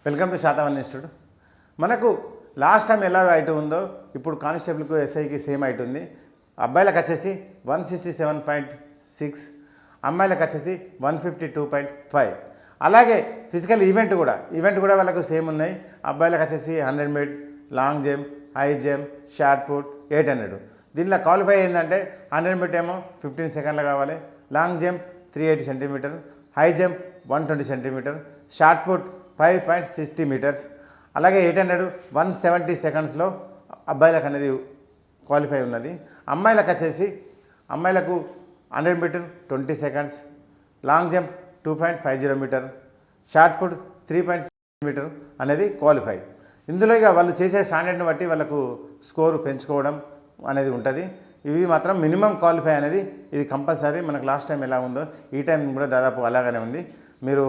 Welcome to Satavahana institute. మనకు last time ఎలా height ఉందో ఇప్పుడు కానిస్టేబుల్కు ఎస్ఐకి సేమ్ హైట్ ఉంది. అబ్బాయిలకు వచ్చేసి 167.6, అమ్మాయిలకు వచ్చేసి 152.5. అలాగే ఫిజికల్ ఈవెంట్ కూడా వాళ్ళకు సేమ్ ఉన్నాయి. అబ్బాయిలకు వచ్చేసి 100 meter, long jump, high jump, shot put 800. దీనిలో క్వాలిఫై అయిందంటే 100 మీటర్ ఏమో 15 సెకండ్లు కావాలి, long jump 380 centimeter, high jump 120 centimeter, shot put 5.60 meters. అలాగే 800 170 సెకండ్స్లో అబ్బాయిలకు అనేది క్వాలిఫై ఉన్నది. అమ్మాయిలకు వచ్చేసి అమ్మాయిలకు 100 meter 20 seconds, long jump 2.50 meter, shot put 3.6 meter అనేది క్వాలిఫై. ఇందులో ఇక వాళ్ళు చేసే స్టాండర్డ్ని బట్టి వాళ్ళకు స్కోరు పెంచుకోవడం అనేది ఉంటుంది. ఇవి మాత్రం మినిమం క్వాలిఫై అనేది ఇది కంపల్సరీ. మనకు లాస్ట్ టైం ఎలా ఉందో ఈ టైం కూడా దాదాపు అలాగనే ఉంది. మీరు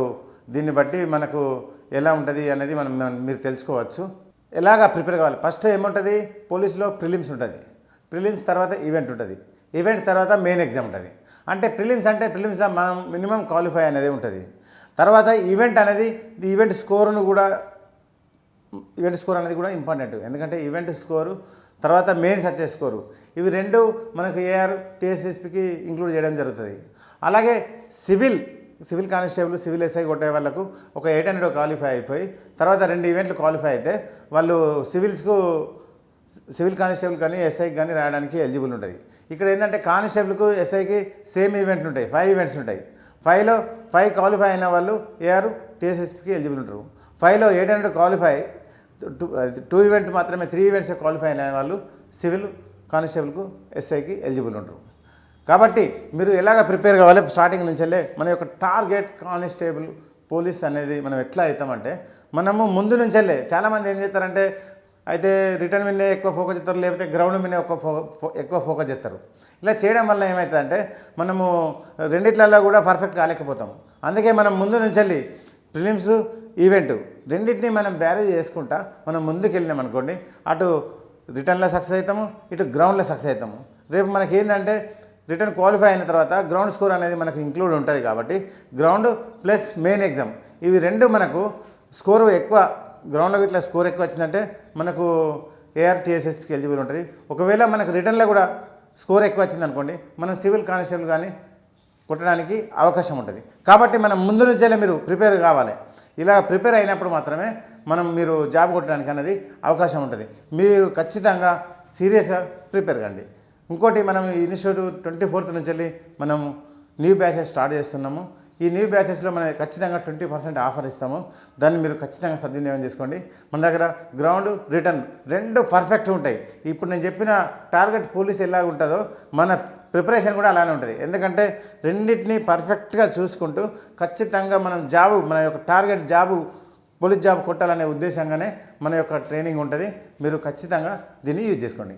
దీన్ని బట్టి మనకు ఎలా ఉంటుంది అనేది మీరు తెలుసుకోవచ్చు. ఎలాగా ప్రిపేర్ కావాలి. ఫస్ట్ ఏముంటుంది, పోలీసులో ప్రిలిమ్స్ ఉంటుంది, ప్రిలిమ్స్ తర్వాత ఈవెంట్ ఉంటుంది, ఈవెంట్ తర్వాత మెయిన్ ఎగ్జామ్ ఉంటుంది. అంటే ప్రిలిమ్స్లో మనం మినిమం క్వాలిఫై అనేది ఉంటుంది. తర్వాత ఈవెంట్ అనేది ఈవెంట్ స్కోర్ అనేది కూడా ఇంపార్టెంట్. ఎందుకంటే ఈవెంట్ స్కోరు తర్వాత మెయిన్స్ వచ్చే స్కోరు, ఇవి రెండు మనకు ఏఆర్ టీఎస్ఎస్పీకి ఇంక్లూడ్ చేయడం జరుగుతుంది. అలాగే సివిల్ కానిస్టేబుల్, సివిల్ ఎస్ఐ కొట్టే వాళ్ళకు ఒక 800 క్వాలిఫై అయిపోయి తర్వాత 2 ఈవెంట్లు క్వాలిఫై అయితే వాళ్ళు సివిల్ కానిస్టేబుల్ కానీ ఎస్ఐకి కానీ రాయడానికి ఎలిజిబుల్ ఉంటుంది. ఇక్కడ ఏంటంటే కానిస్టేబుల్కు ఎస్ఐకి సేమ్ ఈవెంట్లు ఉంటాయి, 5 ఈవెంట్స్ ఉంటాయి. 5లో 5 క్వాలిఫై అయిన వాళ్ళు ఏఆర్ టీఎస్ఎస్పీకి ఎలిజిబుల్ ఉంటారు. 5లో 800 క్వాలిఫై, 2 ఈవెంట్ మాత్రమే 3 ఈవెంట్స్ క్వాలిఫై అయిన వాళ్ళు సివిల్ కానిస్టేబుల్కు ఎస్ఐకి ఎలిజిబుల్ ఉంటారు. కాబట్టి మీరు ఎలాగ ప్రిపేర్ కావాలి, స్టార్టింగ్ నుంచెల్లే మన యొక్క టార్గెట్ కానిస్టేబుల్ పోలీస్ అనేది మనం ఎట్లా అవుతామంటే మనము ముందు నుంచెల్లే చాలామంది ఏం చేస్తారంటే అయితే రిటర్న్ మీదే ఎక్కువ ఫోకస్ చేస్తారు, లేకపోతే గ్రౌండ్ మీదే ఎక్కువ ఫోకస్ చేస్తారు. ఇలా చేయడం వల్ల ఏమవుతుందంటే మనము రెండిట్లలో కూడా పర్ఫెక్ట్ కాలేకపోతాము. అందుకే మనం ముందు నుంచెల్లి ప్రిలిమ్స్ ఈవెంట్ రెండింటినీ మనం బ్యారేజ్ చేసుకుంటా మనం ముందుకు వెళ్ళినాం అనుకోండి, అటు రిటర్న్లో సక్సెస్ అవుతాము, ఇటు గ్రౌండ్లో సక్సెస్ అవుతాము. రేపు మనకి ఏంటంటే రిటర్న్ క్వాలిఫై అయిన తర్వాత గ్రౌండ్ స్కోర్ అనేది మనకు ఇంక్లూడ్ ఉంటుంది. కాబట్టి గ్రౌండ్ ప్లస్ మెయిన్ ఎగ్జామ్ ఇవి రెండు మనకు స్కోరు ఎక్కువ, గ్రౌండ్లో ఇట్లా స్కోర్ ఎక్కువ వచ్చిందంటే మనకు ఏఆర్ టీఎస్ఎస్పీకి ఎలిజిబుల్ ఉంటుంది. ఒకవేళ మనకు రిటర్న్లో కూడా స్కోర్ ఎక్కువ వచ్చింది అనుకోండి, మనం సివిల్ కానిస్టేబుల్ కానీ కొట్టడానికి అవకాశం ఉంటుంది. కాబట్టి మనం ముందు నుంచే మీరు ప్రిపేర్ కావాలి. ఇలా ప్రిపేర్ అయినప్పుడు మాత్రమే మీరు జాబ్ కొట్టడానికి అనేది అవకాశం ఉంటుంది. మీరు ఖచ్చితంగా సీరియస్గా ప్రిపేర్ కండి. ఇంకోటి మనం ఈ ఇన్స్టిట్యూట్ 24th నుంచి వెళ్ళి మనం న్యూ బ్యాచెస్ స్టార్ట్ చేస్తున్నాము. ఈ న్యూ బ్యాచెస్లో మనం ఖచ్చితంగా 20% ఆఫర్ ఇస్తాము. దాన్ని మీరు ఖచ్చితంగా సద్వినియోగం చేసుకోండి. మన దగ్గర గ్రౌండ్ రిటర్న్ రెండు పర్ఫెక్ట్ ఉంటాయి. ఇప్పుడు నేను చెప్పిన టార్గెట్ పోలీస్ ఎలా ఉంటుందో మన ప్రిపరేషన్ కూడా అలానే ఉంటుంది. ఎందుకంటే రెండింటినీ పర్ఫెక్ట్గా చూసుకుంటూ ఖచ్చితంగా మన యొక్క టార్గెట్ పోలీస్ జాబ్ కొట్టాలనే ఉద్దేశంగానే మన యొక్క ట్రైనింగ్ ఉంటుంది. మీరు ఖచ్చితంగా దీన్ని యూజ్ చేసుకోండి.